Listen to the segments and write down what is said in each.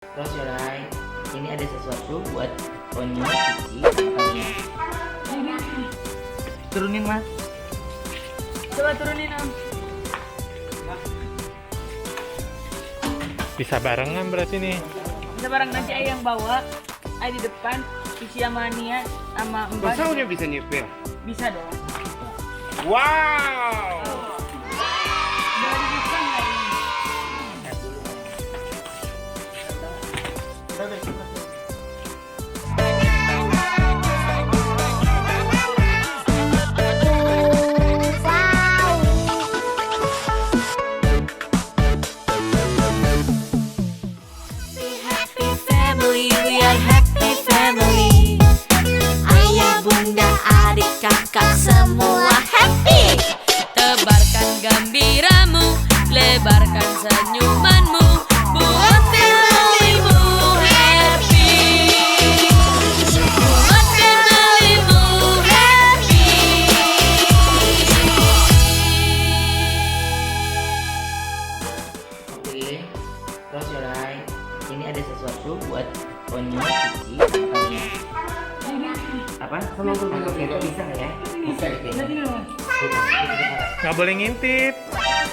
Close your eye. Ini ada sesuatu buat Onyo, Cici, makanya. Turunin mas. Coba turunin om. Bisa barengan berarti nih. Bisa bareng nanti ayah yang bawa, ayah di depan, Cici sama Nia sama Mbak. Masa udah bisa nyepir? Bisa dong. Wow. Dari bisa nggak ini? Happy family, we are happy family. Ayah, bunda, adik, kakak semua happy. Tebarkan gembiramu, lebarkan senyumanmu, buat familymu happy. Buat familymu happy. Oke, close your eye. Ini ada sesuatu buat Onyo, Cici, makanya. Apa? Sama untuk itu bisa nggak ya? Bisa gitu ya. Nanti dulu. Nggak boleh ngintip.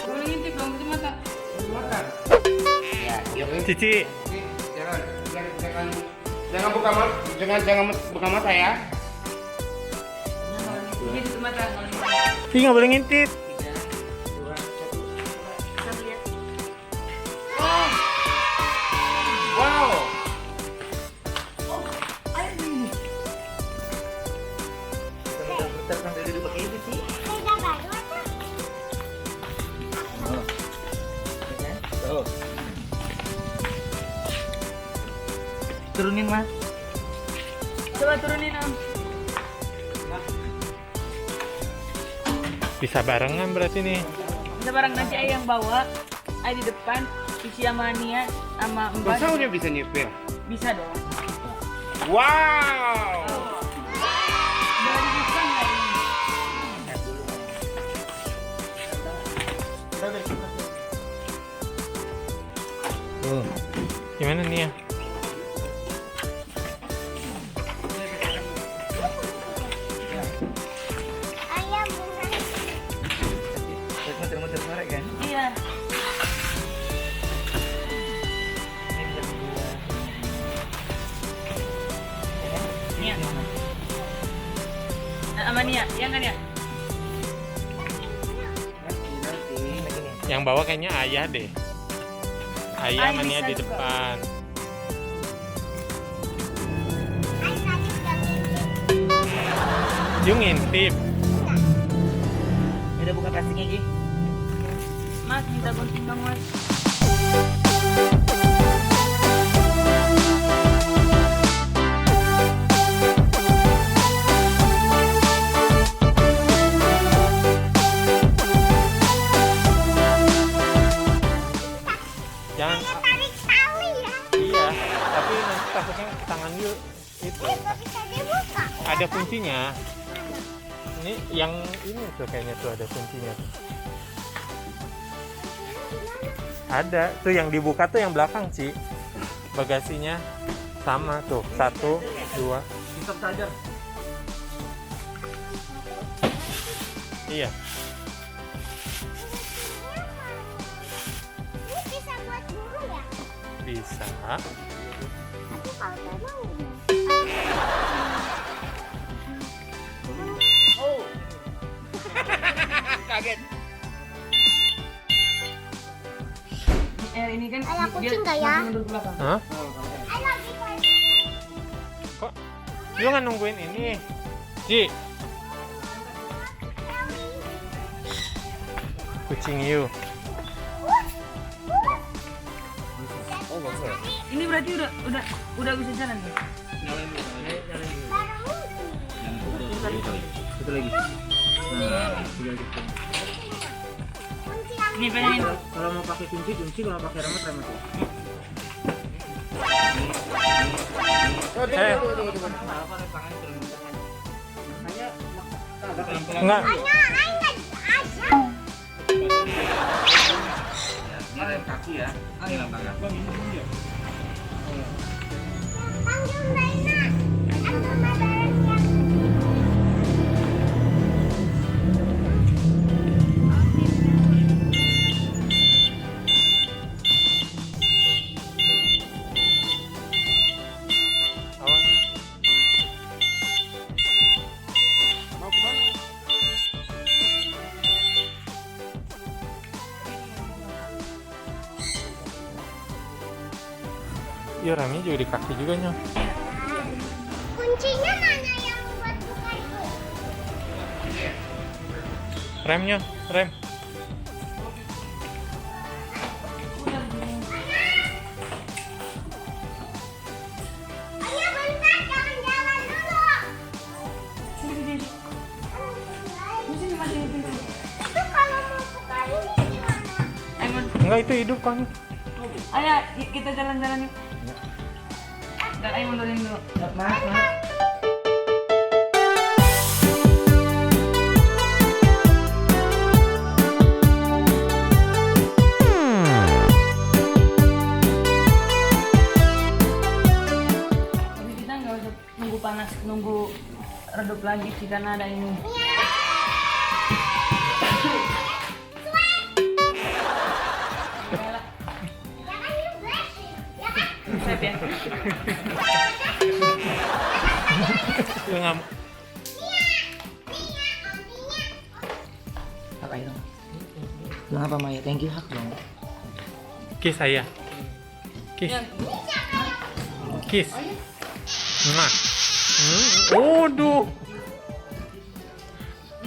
Boleh ngintip dong, itu mata. Ya, yuk. Cici, Jangan buka mata, jangan buka mata ya. Ini tutup mata. Ih, nggak boleh ngintip. 3, 2, 1. Kita lihat. Wow. Putar sambil duduk pakai itu sih. Oh. Ya, tuh. Turunin mas. Coba turunin om. Bisa barengan berarti nih. Bisa bareng nanti ayah yang bawa, ayah di depan, Cici sama Nia sama Mbak. Masa udah bisa nyepir? Bisa dong. Wow. Dari bisa nggak ini? Tuh. Gimana nih ya? Muter-muter suara kan? Iya. Ini bisa berdua. Nia. Sama Nia, ya kan ya? Yang bawa kayaknya ayah deh. Ayah sama Nia bisa di juga. depan. Yuk ngintip. Udah buka plastiknya Gi. Mas, minta gunting dong mas. Jangan. Tarik tali ya. Iya, tapi nanti takutnya tangan yuk itu. Bisa dibuka. Ada kuncinya. Ini yang ini tuh kayaknya tuh ada kuncinya. Ada tuh yang dibuka tuh yang belakang Ci. Bagasinya sama tuh 1, 2. Stop charger. Iya. Ini bisa buat guru ya. Bisa. Tapi kalau saya mau. Oh. Kaget. Ini kan Ayah, dia kucing nggak ya? mundur ke belakang. Hah? I love you guys. Kok lu nggak nungguin ini? Ci, kucing you. Oh, bagus ya. Ini berarti udah bisa jalan nih. Nyalain dulu, nyalain dulu. Baru. Satu lagi. Nah, tinggal gitu. Kunci yang Ini pengen. Kalau mau pakai kunci, kalau pakai remote ya. Oh, tunggu. Enggak. Ini rem kaki ya. Ini rem kaki. Iya, remnya juga di kaki juga Nyong. Kuncinya mana yang buat buka itu? Remnya, rem. Ayah bentar, jangan jalan dulu. Itu kalau mau buka ini gimana? Ayo, Enggak, itu hidup kan. ayo kita jalan-jalan yuk. Dan ayo mundurin dulu. Mas, mas. Tapi kita nggak usah nunggu panas, nunggu redup lagi sih karena ada ini. Jangan you brushing, ya kan? Siap ya. Lu nggak Hak ayo dong. Bilang apa Maya? Thank you hak dong. kiss saya. Kiss. Yang Kiss. Nah. Waduh.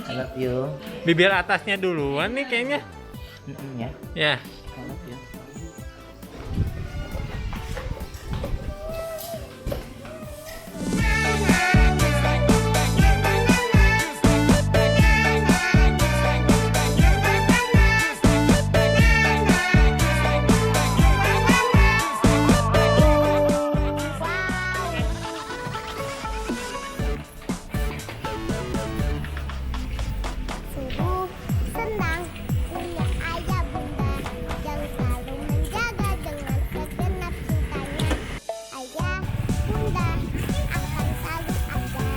I love you. Bibir atasnya duluan nih kayaknya. Ya. Ya. I love you. Sungguh senang punya ayah bunda yang selalu menjaga dengan segenap cintanya. Ayah bunda akan selalu ada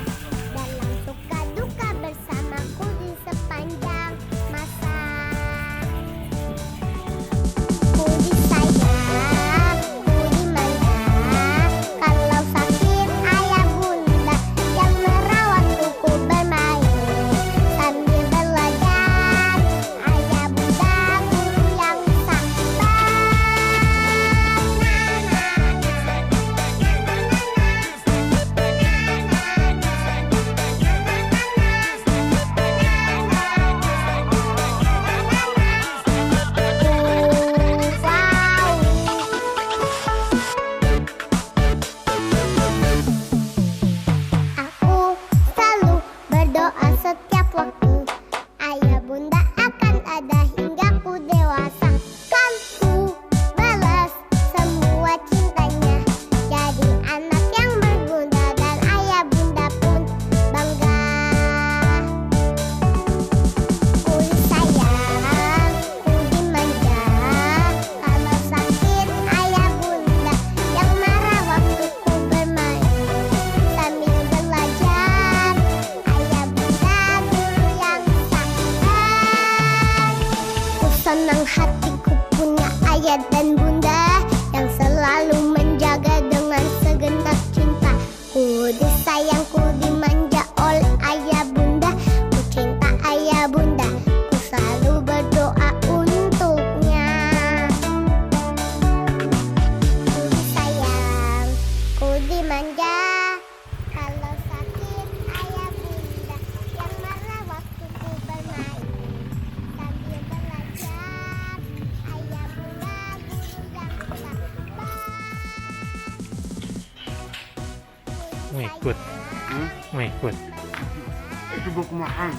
dalam suka duka bersamaku di sepanjang masa. Ku disayang, ku dimanja, kalau sakit ayah bunda yang merawatku ku bermain. Sambil belajar, ayah bunda guru yang sabar. Aku selalu berdoa setiap waktu ayah bunda akan ada hingga ku dewasa. Kan ku balas semua cintanya, jadi anak yang berguna dan ayah bunda pun bangga. Ku disayang, ku dimanja, kalau sakit ayah bunda yang marah waktu ku bermain. Sambil belajar, ayah bunda guru yang sabar. Ku senang hatiku punya ayah dan bunda yang selalu menjaga dengan segenap cinta. Ku disayang, ku dimanja oleh ayah bunda. Ku cinta ayah bunda, ku selalu berdoa untuknya. Ku disayang, ku dimanja, kalau sakit ayah bunda yang marah waktu ku bermain. Sambil belajar, ayah bunda guru yang sabar. Mau ikut. Mau ikut. Itu buku mahal.